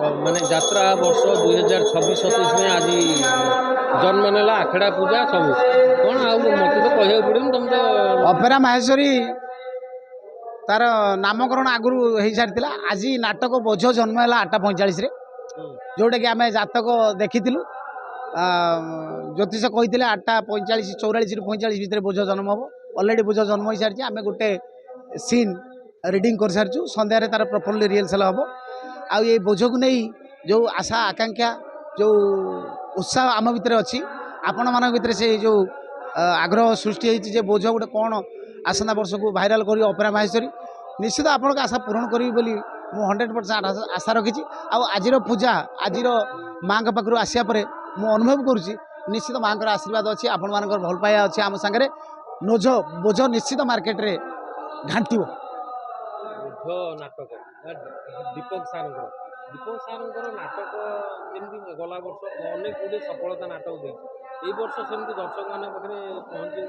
माने यात्रा वर्ष 2026-27 में आज जन्म नेला आखेड़ा पूजा सब कौन आ मत तो कह पड़े तुम तो अपेरा माहेश्वरी तार नामकरण आगु हो सारी आज नाटक बोझ जन्म है 8:45 जोटा कि आम जातक देखी ज्योतिष कही 8:45 44 ରୁ 45 भितर बोझ जन्म हम अलरेडी बोझ जन्म हो सारी आम गोटे सीन रिडिंग कर सारी सन्धार तार प्रॉपर्ली रिहर्सल हम आउ ये बोझ को नहीं जो आशा आकांक्षा जो उत्साह आम भितर अच्छी आपण मान भर से जो आग्रह सृष्टि होती बोझ गोटे कौन आसंता वर्ष को भाइराल कर अपेरा माहेश्वरी निश्चित आपण आशा पूरण करी बोली मु 100% आशा रखी आज पूजा आज माँ पाखु आसिया पर मु अनुभव करुँची निश्चित माँ आशीर्वाद अच्छी आपण मान भल पाया अच्छी आम सागर नोझ बोझ निश्चित मार्केट रे घांटो नाटक दीपक सार नाटक जमी गला वर्ष अनेक गुड़े सफलता नाटक दे वर्ष सेमती दर्शक मान पाखे पहुंचे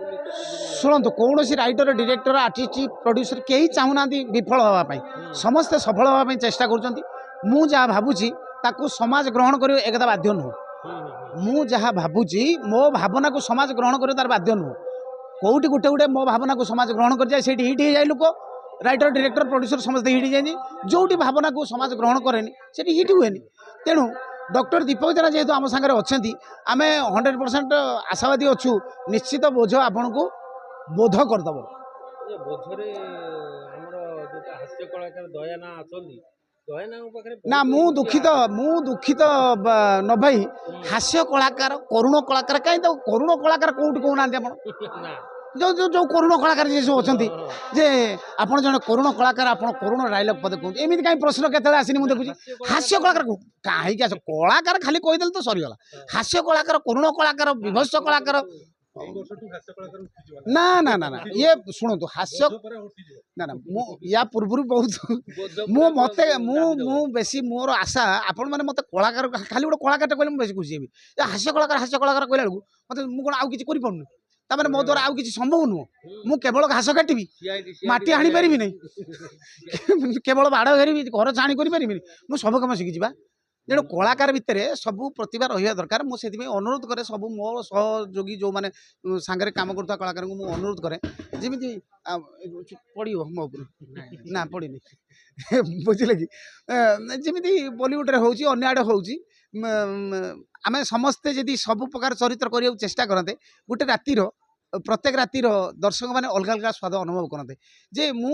शुणु कौन राइटर डायरेक्टर आर्टिस्ट प्रोड्यूसर कहीं चाहूना विफल हाँपाई समस्ते सफल हाँपाई चेष्टा कर भावुची समाज ग्रहण कर एकदा बाध्य नुह मु जहाँ भावुची मो भावना को समाज ग्रहण कर तार बाध्य नुह कौटी गोटे गोटे मो भावना को समाज ग्रहण कर जाए से हिट हो जाए लोक राइटर डायरेक्टर प्रोड्यूसर समस्त हिट जाए जो भावना को समाज ग्रहण कैनि से हिट हुए तेणु डॉक्टर दीपक जेना जेहेतु आम सागर अच्छा आम 100% आशावादी अच्छु निश्चित बोझ आपण को बोध करदेव बोझरे हास्य कलाकार दयाना ना मु दुखित न भाई हास्य कलाकार करुण कलाकार कहीं तो करुण कलाकार कौट कहना जो जो जो करुण कलाकार जी सब अच्छा जे आप जन करुण कलाकार आप करुण डायलॉग पदे कहते एमती कहीं प्रश्न केतले आसनी मुझे देखुची हास्य कलाकार कहीं आस कलाकार खाली कहीदेल तो सरीगला हास्य कलाकार करुण कलाकार विभत्स कलाकार ना ना ना ना ये शुणु हास्य ना ना या पूर्व बहुत मु मत मु बेसी मोर आशा आपण मैंने मत कलाकार खाली गोटे कलाकार कहले बेसी खुशी हेबी हास्य कलाकार कहला बेलू मत मुझे आउ किसी कर तामें मो द्वारा आउ किसी संभव नुह मु केवल घास काटि माटी हाणी पारि नहीं केवल बाड़ घेरी घर छाणी करी मु सब कम शिखी तेणु कलाकार भितर सब प्रतिभा रहा दरकार मुझे अनुरोध करे सब मो सहयोगी जो मैंने सांगे कम करुवा कलाकार को अनुरोध करे जमी पड़ो मो ना पड़नी बुझे कि जमी बॉलीवुड रे होची अन्य आड़े होची आम समस्ते जदि सब प्रकार चरित्र करने चेष्टा करते गोटे रातिर प्रत्येक रातिर दर्शक मैंने अलग अलग स्वाद अनुभव करते जे मु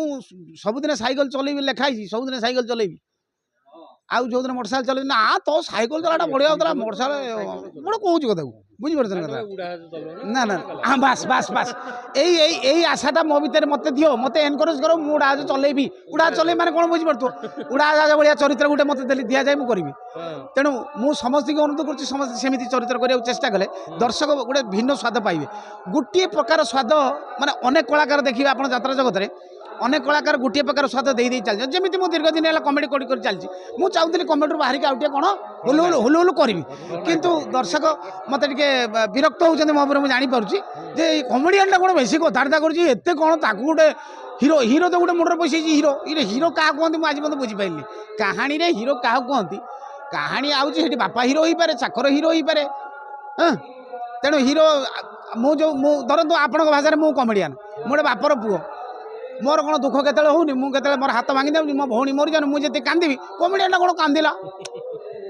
सबुदिन साइकिल चलेबी लिखाई सबुदिन साइकिल चलेबी आउ जो दिन मोटरसाइकिल चले ना तो साइकिल चलाटा बढ़िया होता मोटरसाइकिल गोटे कौच कथा बुझीपार ना ना हाँ बास बास बास यही आशाटा मो भर मत दियो मत एनकरेज करो मुझे उड़ाज चलेबी उड़ाज चल मैंने कौन बुझीपार उड़ाज भाया चरित्र गोटे मत दि जाए मुझे तेणु मु समस्त अनुरोध करमती चरित्र करने चेष्टा कले दर्शक गोटे भिन्न स्वाद पाइबे गोटे प्रकार स्वाद माने अनेक कलाकार देखिए आप यात्रा जगत में अनेक कलाकार गोटे प्रकार स्वाद दे चलते जमी मुझे दीर्घ दिन है कमेडी कर चलती मुझे चाहूली कमेडी बाहर के आउटे कौन हुलु हुलु हुलु करी किंतु दर्शक मत विरक्त होती मो पर मुझे जानीपारे जे कमेडियन कौन बेस कथबार्ता करते कौन ताकू गोटे हिरो हिरो तो गोटे मुंडर पैसे हिरो ये हिरो क्या कहते मुझे आज मत बुझीपारे कहानी रे हिरो क्या कहती कहानी आउे बापा हिरो हो पारे चाकर हिरो हो पारे हाँ तेणु हिरो मुझे धरतु आपण भाषा में कमेडियन मोटे बापर पुओ मोर कौन दुख के होनी मुझे मोर हाथ भांगी दे मो भौणी मरी जाने मुझे कांदी कमेडियन कौन कांदिला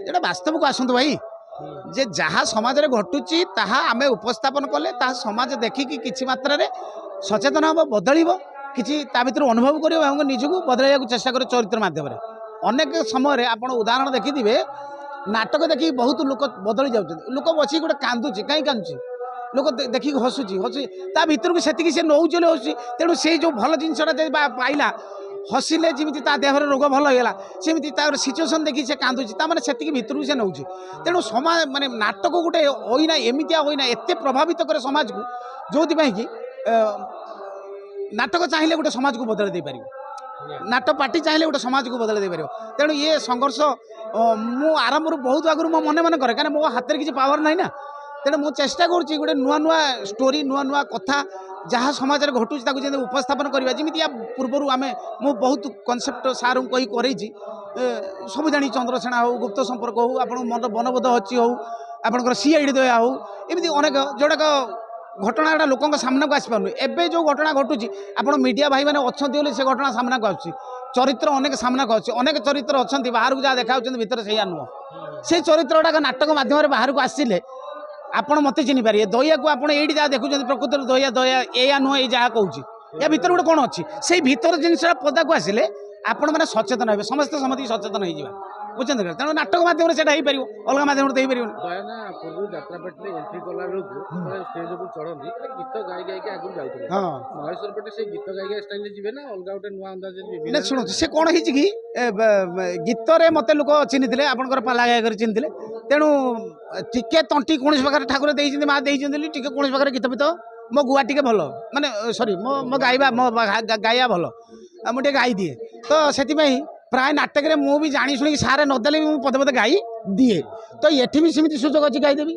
ये वास्तव को आसतु भाई जे जहाँ समाज में घटुची ताहा आमे उपस्थापन कले ताहा समाज देखिकी किछि मात्रा रे सचेतन हम बदल किछि ता भीतर अनुभव कर निजको बदल चेष्टा कर चरित्र माध्यम अनेक समय आप उदाहरण देखिथे नाटक देखिए बहुत लोक बदली जाऊँ लोक बस गोटे कांदुची कहीं कांदुची लोक देखिए हसुची हसुची ता भीतर को से सी नौ चले हसुची तेणु से जो भल जिनसा पाइला हसिले जमी ता देहर रोग भल होगा सेमती सिचुएसन देखिए से कांदुची मैंने से भीतर को से नौ तेणु समाज माने नाटक गोटे होना एमतिया होना एत प्रभावित करे समाज को जो कि नाटक चाहिए गोटे समाज को बदल दे पार नाटक पार्टी चाहिए गोटे समाज को बदल दे पार तेणु ये संघर्ष मु आरंभ बहुत आगु मो मन मन करे कहीं मो हाथ में किसी पावर ना तेणु मुझे चेष्टा करुँची गोटे नुआ नुआ स्टोरी नुआ नुआ कथा जहाँ समाज में घटुची ताकू जेमती उपस्थापन करवा जमी या पूर्वर आम मु बहुत कनसेप्ट सार कही कर सब जानी चंद्रसेना हो गुप्त संपर्क हो आप बनबोध अच्छी हो आपंकर सीआईडी दया हो एमती अनेक जोड़ाक घटना गुड़ा लोक सामना को आसपार एवं जो घटना घटुची आप मीडिया भाई मैंने अच्छा से घटना सामना को आस चरित्र अनेक सामना को अनेक चरित्र अच्छा बाहर को जहाँ देखा भितर से नुह से चरित्र गुड़ाक नाटक मध्यम बाहर को आसिले आपण मत चिन्ह पारे दया को आप ये जहाँ देखुं प्रकृति दया दया या नुह ये जहाँ कौच या भितर गोटे कौन अच्छी से भीतर जिनस पदा को आसिले आपण मैंने सचेतन हे समस्त समति सचेतन हो बुझे तेणु नाटक मध्यम से अलग माध्यम हो पार दयाना पूर्व यात्रापेटे एंट्री कला बेलू स्टेज को चढ़ती गीत गाई गाई आगे जाऊे हाँ महेश्वर पेटे से गीत गाई गाई स्टाइल जी ना अलग गोटे नुआ अंदाज ना शुणु से कौन है कि गीत मत लोक चिन्ह आपंकर पाला गायक चिन्ह तेणु टिके तंटी कौन प्रकार ठाकुर माँ टे कौन प्रकार गीत बीत मो गुआ टे भल माने सॉरी मो गाइबा मो गाया भल मुझे गाई दिए तो से प्राय नाटक में मुझे जानी शुणी सारे नदेले भी पदे पदे गाई दिए तो ये भी सेमती सुजोग अच्छी गाईदेवी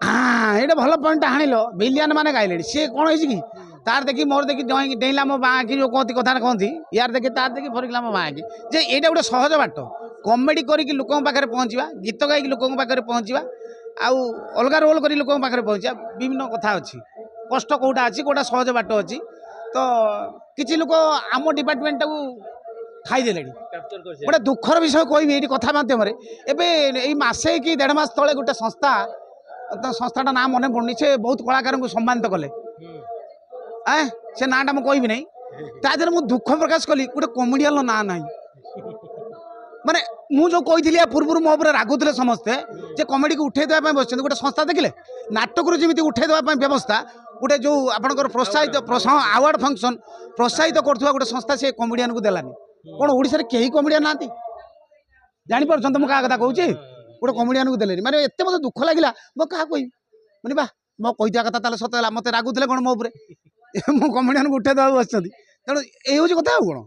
हाँ ये भल पॉइंट हाणिल विलियन मैंने गाइले सी कौन है कि तार देखी मोर देखी डेला मो बाँ की जो कहती कथा कहती यार देखी तार देखी फरकला मो बाँ की जे यहाँ गोटे सहज बाट कमेडी करके लोकों पाखे पहुँचा गीत गायक लोकों पाखे पहुँचा आउ अलग रोल कर लोकों पाखे पहुँचा विभिन्न कथा अच्छी कष्ट कौटा अच्छी कौटा सहज बाट अच्छी तो किसी लोक आम डिपार्टमेंट टाक खाईदे गोटे दुखर विषय कह कथा मध्यम मसे कि 1.5 मास तले गोटे संस्था संस्थाटा ना मन पड़नी से बहुत कलाकार को सम्मानित कले से नाटा मुझे कहबी ना तादेह मुझे दुख प्रकाश कली गोटे कमेडियन ना ना माने मुझे कही पूर्व मो रागुले समस्ते जे कमेडी को उठे देवाई बस गोटे संस्था देखिले नाटक जमी उठे देवाई व्यवस्था गोटे जो आपंकर प्रोत्साहित आवार्ड फंक्शन प्रोत्साहित करुवा गोटे संस्था से कमेडियन को देलानी कौन ओडिशा रे केही कमेडियन ना जानी पारछन तो क्या कथा कहूँ गोटे कमेडियन को देलेनी माने एते मते दुख लागिला मो क्या कहबी माने बा मो कहिदिया कथा ताले सत होला मते रागुले कौन मो उपरे मो कमेडियन को उठे देवा बस तेणु ये हूँ कथा कौन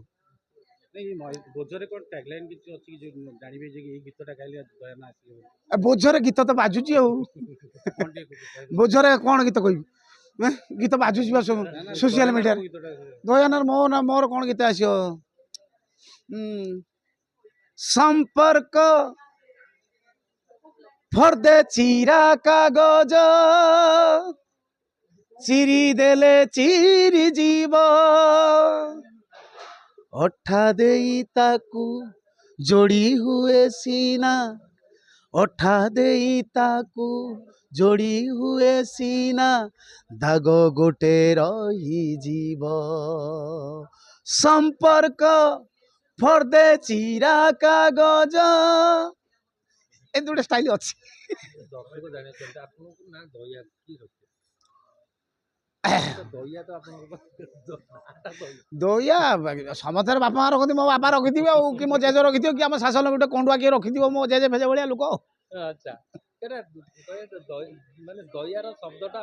बोझरे कौन टैगलाइन किसी अच्छी जो जानबे जे ये गीतटा गाइले दयाना आसी बोझरे गीत तो बाजुची बोझरे कौन गीत कहबी गीत बाजुची बा सोशल मीडिया दयानार मो ना मोर कौन गीत आसियो संपर्क फर्दे चिरा कागज चिरी देले चिरी जीव अठा देई ताकू जोड़ी हुए सीना अठा देई ताकू जोड़ी हुए सीना दाग गोटे रही जीव संपर्क फर्दे चिरा कागज ए दुटे स्टाइल अच्छी दर्शक जाने चलते आपन को ना दया की रखे दया तो दया समस्त बापा माँ रखी मो बापा रखी कि मो जेजे रखी कि आम शासन गोटे कंडुआ किए रखी मो जेजे फेजे भाया लोक अच्छा माने दयार शब्दटा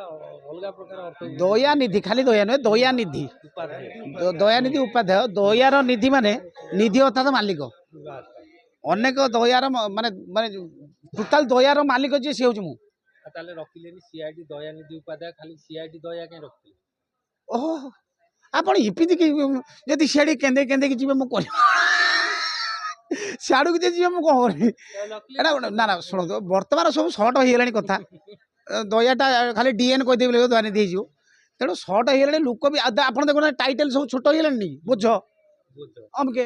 अलग प्रकार अर्थ दया निधि खाली दया नुहे दया निधि दया निधि उपाध्याय दयार निधि माने निधि अर्थात मालिक अनेक दयार माने माने टोटाल दयार मालिक जी सी हूँ ताले रखिलेनी सीआईडी दयानिधि उपाध्याय खाली सीआईडी दया के रखिले ओह आपण इपिति कि जदि सीआईडी केंदे केंदे कि जीवे मो कर सियाड़ू कि जीवे मो कोन करबी एटा ना ना सुनो तो वर्तमान सब शॉर्ट हो गेलानी कथा दयाटा खाली डीएन कह देबे दयानिधि हो तेणु शॉर्ट हो गेलानी लोक भी आपण देखो टाइटल सब छोट हो गेलानी बुझ हमके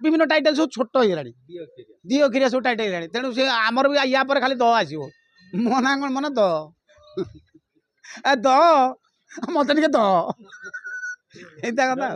विभिन्न टाइटल सब छोट हो गेलानी दी अखिरिया सब टाइटल गेलानी तेणु से आमर भी या पर खाली द आसीबो मना कौन मन द मत टे द कथा